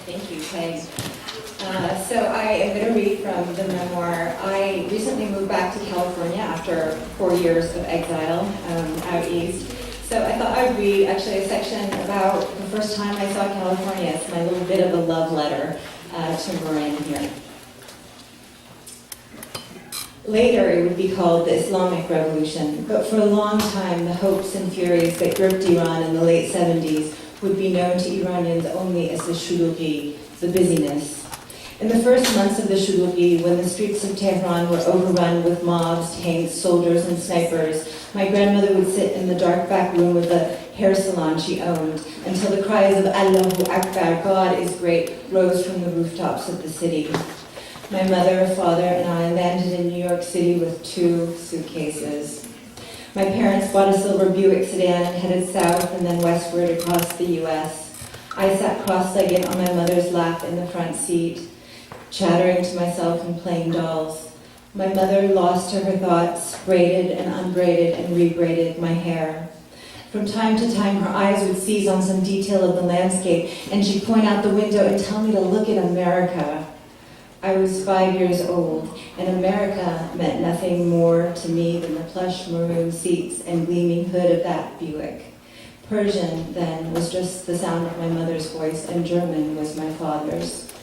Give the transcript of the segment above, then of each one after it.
Thank you, Peg. So I am going to read from the memoir. I recently moved back to California after 4 years of exile out east. So I thought I'd read actually a section about the first time I saw California. It's my little bit of a love letter to Marin here. Later, it would be called the Islamic Revolution, but for a long time, the hopes and furies that gripped Iran in the late 70s would be known to Iranians only as the shulugi, the busyness. In the first months of the shulugi, when the streets of Tehran were overrun with mobs, tanks, soldiers, and snipers, my grandmother would sit in the dark back room of the hair salon she owned until the cries of Allahu Akbar, God is great, rose from the rooftops of the city. My mother, father, and I landed in New York City with 2 suitcases. My parents bought a silver Buick sedan and headed south and then westward across the U.S. I sat cross-legged on my mother's lap in the front seat, chattering to myself and playing dolls. My mother lost to her thoughts, braided and unbraided and rebraided my hair. From time to time, her eyes would seize on some detail of the landscape, and she'd point out the window and tell me to look at America. I was 5 years old, and America meant nothing more to me than the plush maroon seats and gleaming hood of that Buick. Persian, then, was just the sound of my mother's voice, and German was my father's.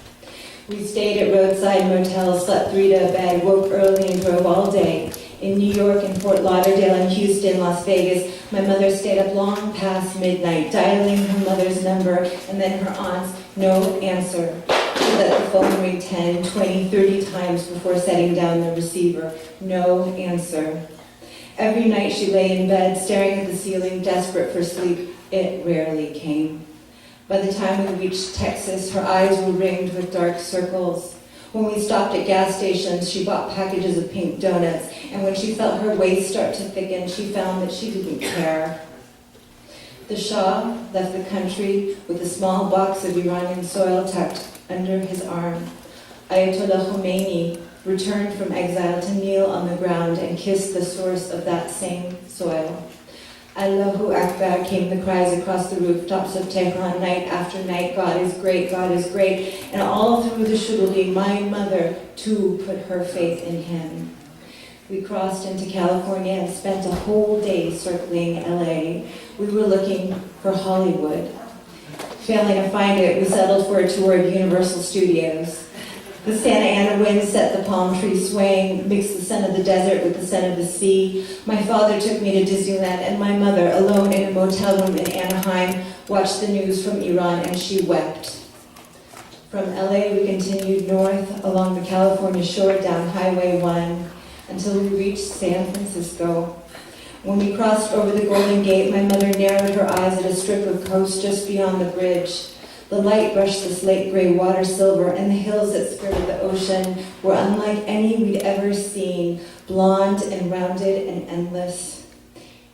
We stayed at roadside motels, slept 3 to a bed, woke early and drove all day. In New York and Fort Lauderdale and Houston, Las Vegas, my mother stayed up long past midnight, dialing her mother's number and then her aunt's no answer. She let the phone ring 10, 20, 30 times before setting down the receiver. No answer. Every night she lay in bed, staring at the ceiling, desperate for sleep. It rarely came. By the time we reached Texas, her eyes were ringed with dark circles. When we stopped at gas stations, she bought packages of pink donuts, and when she felt her waist start to thicken, she found that she didn't care. The Shah left the country with a small box of Iranian soil tucked under his arm. Ayatollah Khomeini returned from exile to kneel on the ground and kiss the source of that same soil. Allahu Akbar came the cries across the rooftops of Tehran night after night, God is great, God is great. And all through the shulugi, my mother too put her faith in him. We crossed into California and spent a whole day circling LA. We were looking for Hollywood. Failing to find it, we settled for a tour of Universal Studios. The Santa Ana wind set the palm trees swaying, mixed the scent of the desert with the scent of the sea. My father took me to Disneyland, and my mother, alone in a motel room in Anaheim, watched the news from Iran, and she wept. From LA, we continued north along the California shore down Highway 1 until we reached San Francisco. When we crossed over the Golden Gate, my mother narrowed her eyes at a strip of coast just beyond the bridge. The light brushed the slate gray water silver, and the hills that skirted the ocean were unlike any we'd ever seen, blonde and rounded and endless.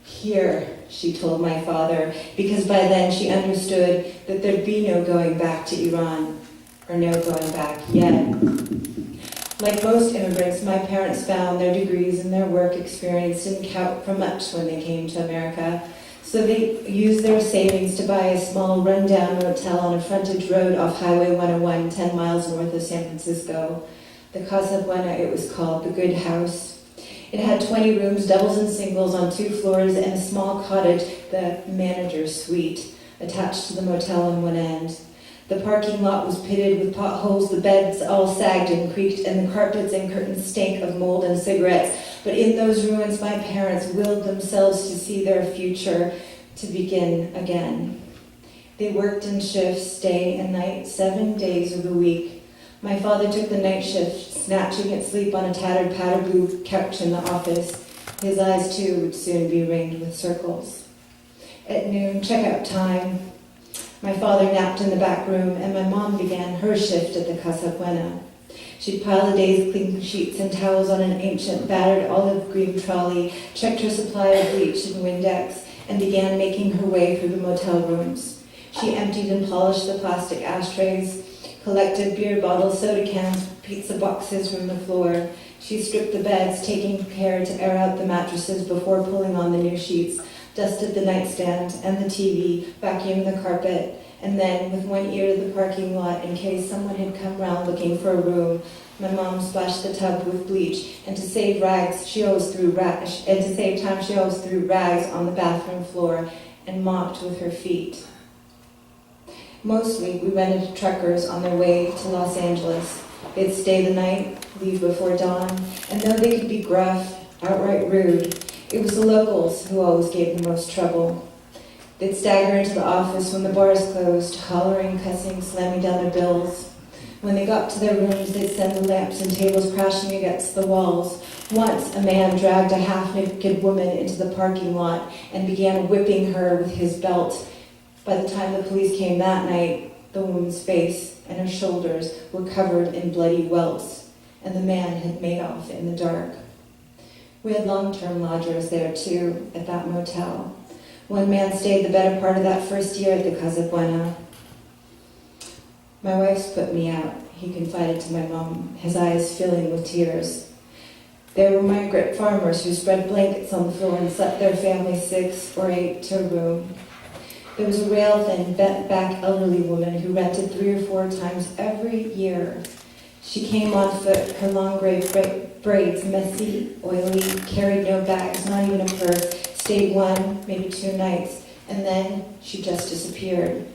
Here, she told my father, because by then she understood that there'd be no going back to Iran, or no going back yet. Like most immigrants, my parents found their degrees and their work experience didn't count for much when they came to America. So they used their savings to buy a small rundown motel on a frontage road off Highway 101, 10 miles north of San Francisco. The Casa Buena, it was called, the Good House. It had 20 rooms, doubles and singles on 2 floors, and a small cottage, the manager's suite, attached to the motel on one end. The parking lot was pitted with potholes, the beds all sagged and creaked, and the carpets and curtains stank of mold and cigarettes. But in those ruins, my parents willed themselves to see their future, to begin again. They worked in shifts, day and night, 7 days of the week. My father took the night shift, snatching at sleep on a tattered powder blue couch in the office. His eyes, too, would soon be ringed with circles. At noon, checkout time, my father napped in the back room, and my mom began her shift at the Casa Buena. She'd pile a day's clean sheets and towels on an ancient, battered olive green trolley, checked her supply of bleach and Windex, and began making her way through the motel rooms. She emptied and polished the plastic ashtrays, collected beer bottles, soda cans, pizza boxes from the floor. She stripped the beds, taking care to air out the mattresses before pulling on the new sheets, dusted the nightstand and the TV, vacuumed the carpet, And then, with one ear to the parking lot in case someone had come round looking for a room, my mom splashed the tub with bleach, and to save time, she always threw rags on the bathroom floor and mopped with her feet. Mostly, we rented truckers on their way to Los Angeles. They'd stay the night, leave before dawn, and though they could be gruff, outright rude, it was the locals who always gave the most trouble. They'd stagger into the office when the bars closed, hollering, cussing, slamming down their bills. When they got to their rooms, they'd send the lamps and tables crashing against the walls. Once, a man dragged a half-naked woman into the parking lot and began whipping her with his belt. By the time the police came that night, the woman's face and her shoulders were covered in bloody welts, and the man had made off in the dark. We had long-term lodgers there, too, at that motel. One man stayed the better part of that first year at the Casa Buena. My wife's put me out, he confided to my mom, his eyes filling with tears. There were migrant farmers who spread blankets on the floor and slept their family 6 or 8 to a room. There was a rail-thin, bent-back elderly woman who rented 3 or 4 times every year. She came on foot, her long gray braids messy, oily, carried no bags, not even a purse, stayed 1, maybe 2 nights, and then she just disappeared.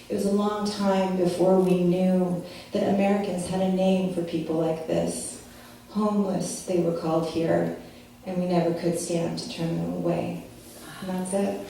It was a long time before we knew that Americans had a name for people like this. Homeless, they were called here, and we never could stand to turn them away. And that's it.